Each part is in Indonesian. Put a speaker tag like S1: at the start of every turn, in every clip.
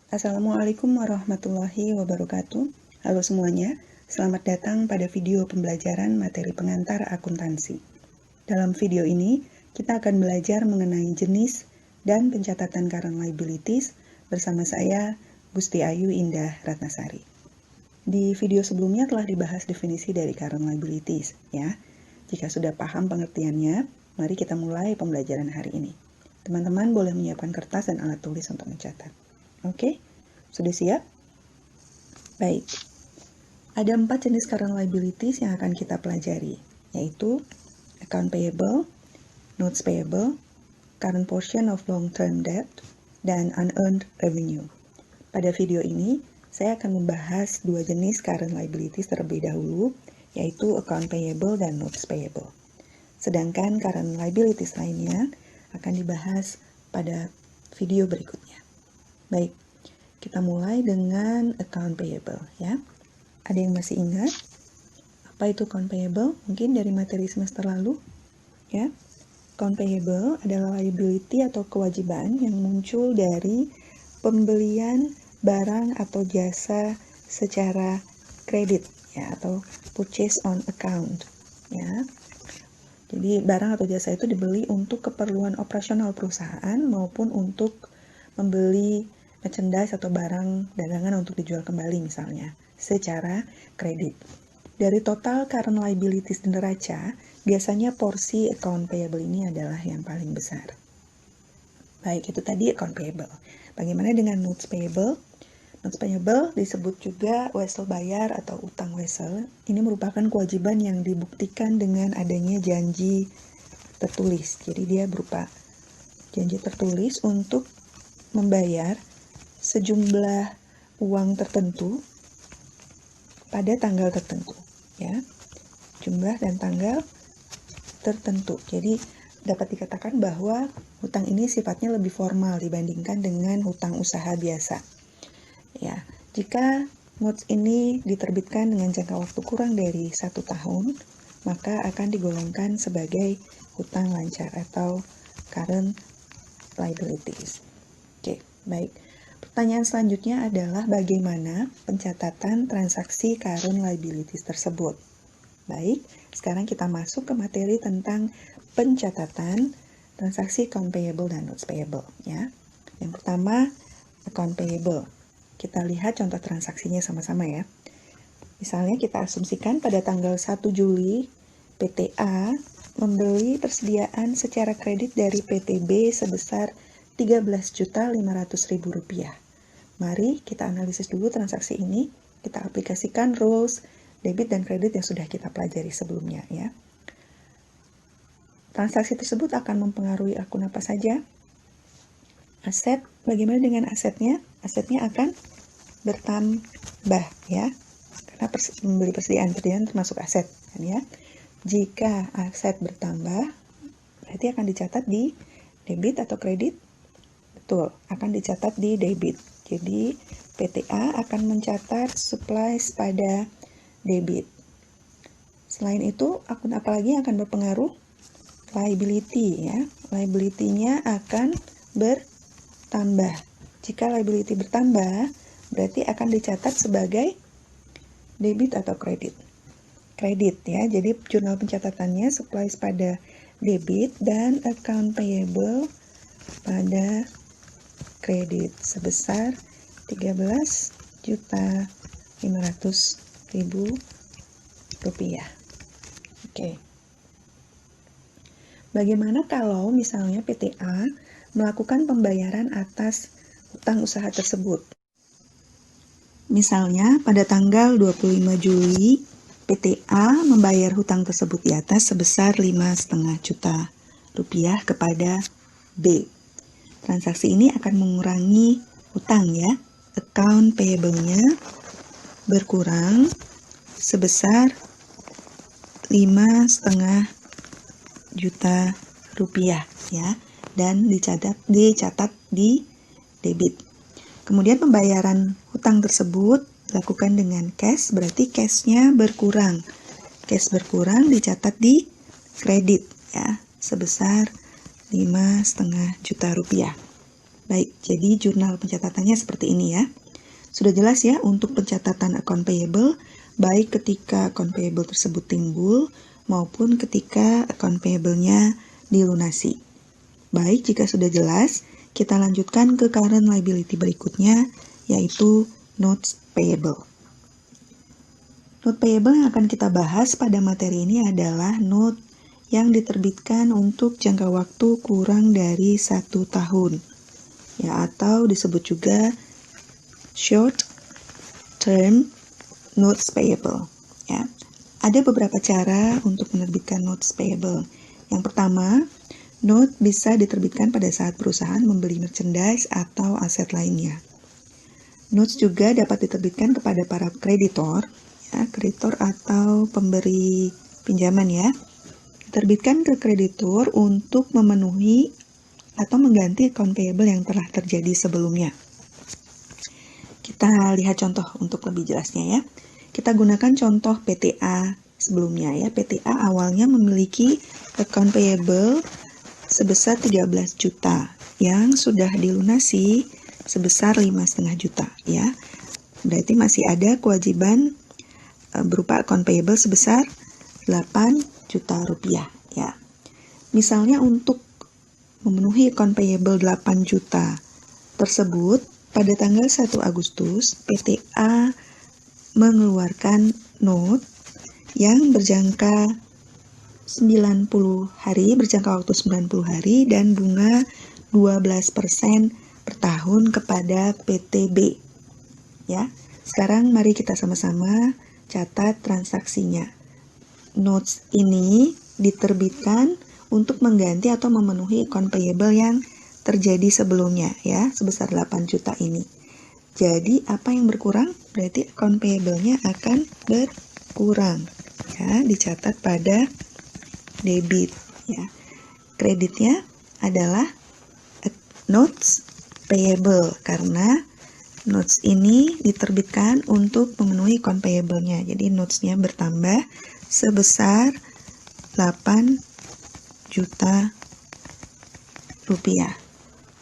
S1: Assalamualaikum warahmatullahi wabarakatuh. Halo semuanya, selamat datang pada video pembelajaran materi pengantar akuntansi. Dalam video ini, kita akan belajar mengenai jenis dan pencatatan current liabilities bersama saya, Gusti Ayu Indah Ratnasari. Di video sebelumnya telah dibahas definisi dari current liabilities, ya. Jika sudah paham pengertiannya, mari kita mulai pembelajaran hari ini. Teman-teman boleh menyiapkan kertas dan alat tulis untuk mencatat. Oke, sudah siap? Baik, ada 4 jenis current liabilities yang akan kita pelajari, yaitu account payable, notes payable, current portion of long-term debt, dan unearned revenue. Pada video ini, saya akan membahas 2 jenis current liabilities terlebih dahulu, yaitu account payable dan notes payable. Sedangkan current liabilities lainnya akan dibahas pada video berikutnya. Baik, kita mulai dengan account payable, ya. Ada yang masih ingat apa itu account payable? Mungkin dari materi semester lalu, ya. Account payable adalah liability atau kewajiban yang muncul dari pembelian barang atau jasa secara kredit, ya, atau purchase on account, ya. Jadi barang atau jasa itu dibeli untuk keperluan operasional perusahaan maupun untuk membeli merchandise atau barang dagangan untuk dijual kembali misalnya, secara kredit. Dari total current liabilities di neraca, biasanya porsi account payable ini adalah yang paling besar. Baik, itu tadi account payable. Bagaimana dengan notes payable? Notes payable disebut juga wesel bayar atau utang wesel. Ini merupakan kewajiban yang dibuktikan dengan adanya janji tertulis. Jadi dia berupa janji tertulis untuk membayar sejumlah uang tertentu pada tanggal tertentu, ya. Jumlah dan tanggal tertentu. Jadi dapat dikatakan bahwa hutang ini sifatnya lebih formal dibandingkan dengan hutang usaha biasa. Ya, jika notes ini diterbitkan dengan jangka waktu kurang dari 1 tahun, maka akan digolongkan sebagai hutang lancar atau current liabilities. Oke, baik. Pertanyaan selanjutnya adalah bagaimana pencatatan transaksi current liabilities tersebut. Baik, sekarang kita masuk ke materi tentang pencatatan transaksi account payable dan notes payable, ya. Yang pertama, account payable. Kita lihat contoh transaksinya sama-sama, ya. Misalnya kita asumsikan pada tanggal 1 Juli, PT A membeli persediaan secara kredit dari PT B sebesar Rp13.500.000. Mari kita analisis dulu transaksi ini, kita aplikasikan rules debit dan kredit yang sudah kita pelajari sebelumnya, ya. Transaksi tersebut akan mempengaruhi akun apa saja? Aset, bagaimana dengan asetnya? Asetnya akan bertambah, ya, karena membeli persediaan termasuk aset, kan, ya. Jika aset bertambah, berarti akan dicatat di debit atau kredit? Betul, akan dicatat di debit. Jadi, PT A akan mencatat supplies pada debit. Selain itu, akun apa lagi yang akan berpengaruh? Liability, ya. Liability-nya akan bertambah. Jika liability bertambah, berarti akan dicatat sebagai debit atau kredit. Kredit, ya. Jadi, jurnal pencatatannya supplies pada debit dan account payable pada kredit sebesar Rp13.500.000. Oke. Bagaimana kalau misalnya PT A melakukan pembayaran atas hutang usaha tersebut? Misalnya pada tanggal 25 Juli, PT A membayar hutang tersebut di atas sebesar Rp5,5 juta kepada B. Transaksi ini akan mengurangi hutang, ya. Account payable-nya berkurang sebesar Rp5,5 juta, ya, dan dicatat di debit. Kemudian pembayaran hutang tersebut dilakukan dengan cash, berarti cash-nya berkurang. Cash berkurang dicatat di kredit, ya, sebesar Rp5,5 juta. Baik, jadi jurnal pencatatannya seperti ini ya. Sudah jelas ya untuk pencatatan account payable, baik ketika account payable tersebut timbul maupun ketika account payable-nya dilunasi. Baik, jika sudah jelas, kita lanjutkan ke current liability berikutnya, yaitu notes payable. Note payable yang akan kita bahas pada materi ini adalah note yang diterbitkan untuk jangka waktu kurang dari 1 tahun, ya, atau disebut juga short term notes payable. Ya, ada beberapa cara untuk menerbitkan notes payable. Yang pertama, note bisa diterbitkan pada saat perusahaan membeli merchandise atau aset lainnya. Notes juga dapat diterbitkan kepada para kreditor, ya, kreditor atau pemberi pinjaman ya. Diterbitkan ke kreditor untuk memenuhi atau mengganti account payable yang telah terjadi sebelumnya. Kita lihat contoh untuk lebih jelasnya ya. Kita gunakan contoh PTA sebelumnya ya. PTA awalnya memiliki account payable sebesar 13 juta yang sudah dilunasi sebesar 5,5 juta ya. Berarti masih ada kewajiban berupa account payable sebesar 8 juta rupiah ya. Misalnya untuk memenuhi account payable 8 juta tersebut, pada tanggal 1 Agustus, PTA mengeluarkan note yang berjangka 90 hari, berjangka waktu 90 hari dan bunga 12% per tahun kepada PTB. Ya. Sekarang mari kita sama-sama catat transaksinya. Notes ini diterbitkan untuk mengganti atau memenuhi account payable yang terjadi sebelumnya ya, sebesar 8 juta ini. Jadi apa yang berkurang? Berarti account payable-nya akan berkurang. Ya, dicatat pada debit ya. Kreditnya adalah notes payable karena notes ini diterbitkan untuk memenuhi account payable-nya. Jadi notes-nya bertambah sebesar 8 juta rupiah.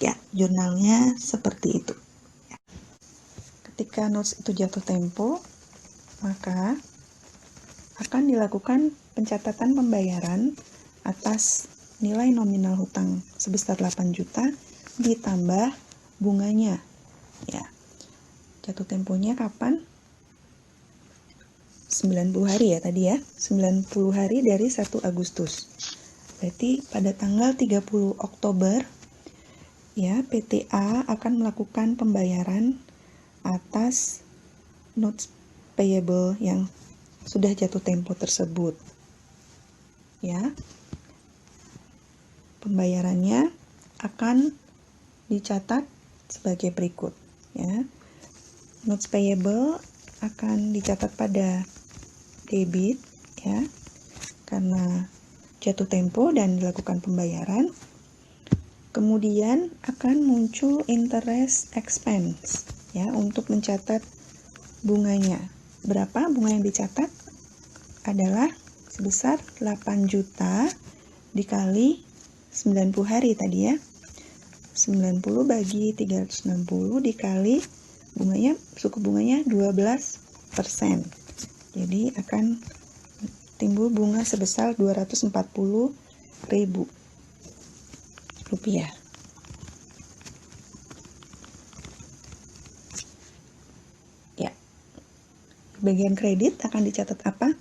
S1: Ya, jurnalnya seperti itu. Ketika notes itu jatuh tempo, maka akan dilakukan pencatatan pembayaran atas nilai nominal hutang sebesar 8 juta ditambah bunganya. Ya. Jatuh temponya kapan? 90 hari ya tadi ya. 90 hari dari 1 Agustus. Berarti pada tanggal 30 Oktober ya, PTA akan melakukan pembayaran atas notes payable yang sudah jatuh tempo tersebut. Ya. Pembayarannya akan dicatat sebagai berikut ya. Notes payable akan dicatat pada debit ya, karena jatuh tempo dan dilakukan pembayaran. Kemudian akan muncul interest expense ya, untuk mencatat bunganya. Berapa bunga yang dicatat? Adalah sebesar 8 juta dikali 90 hari tadi ya. 90 bagi 360 dikali bunganya, suku bunganya 12%. Jadi akan timbul bunga sebesar 240.000 rupiah. Ya. Bagian kredit akan dicatat apa?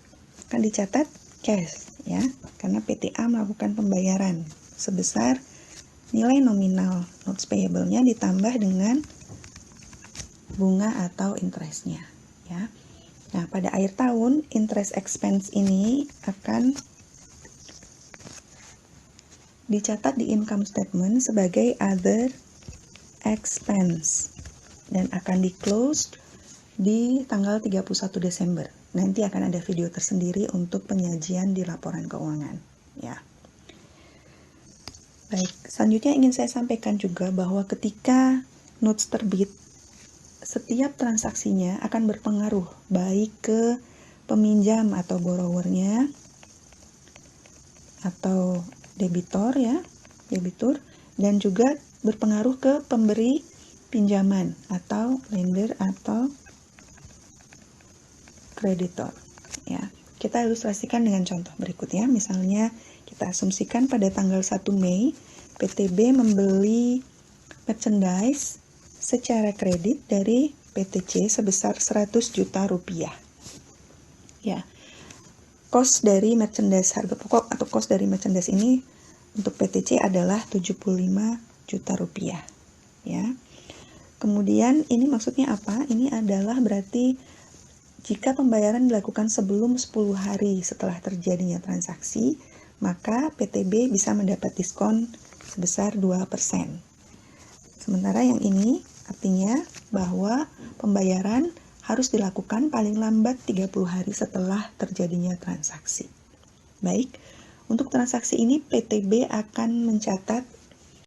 S1: Akan dicatat cash ya, karena PTA melakukan pembayaran sebesar nilai nominal notes payable-nya ditambah dengan bunga atau interest-nya ya. Nah, pada akhir tahun interest expense ini akan dicatat di income statement sebagai other expense dan akan di-close di tanggal 31 Desember. Nanti akan ada video tersendiri untuk penyajian di laporan keuangan ya. Baik, selanjutnya ingin saya sampaikan juga bahwa ketika notes terbit, setiap transaksinya akan berpengaruh baik ke peminjam atau borrowernya atau debitor ya, debitur, dan juga berpengaruh ke pemberi pinjaman atau lender atau kreditor. Ya, kita ilustrasikan dengan contoh berikut ya. Misalnya kita asumsikan pada tanggal 1 Mei PTB membeli merchandise secara kredit dari PTC sebesar 100 juta rupiah. Ya, cost dari merchandise, harga pokok atau cost dari merchandise ini untuk PTC adalah 75 juta rupiah. Ya. Kemudian ini maksudnya apa? Ini adalah berarti jika pembayaran dilakukan sebelum 10 hari setelah terjadinya transaksi, maka PTB bisa mendapat diskon sebesar 2%. Sementara yang ini artinya bahwa pembayaran harus dilakukan paling lambat 30 hari setelah terjadinya transaksi. Baik, untuk transaksi ini PTB akan mencatat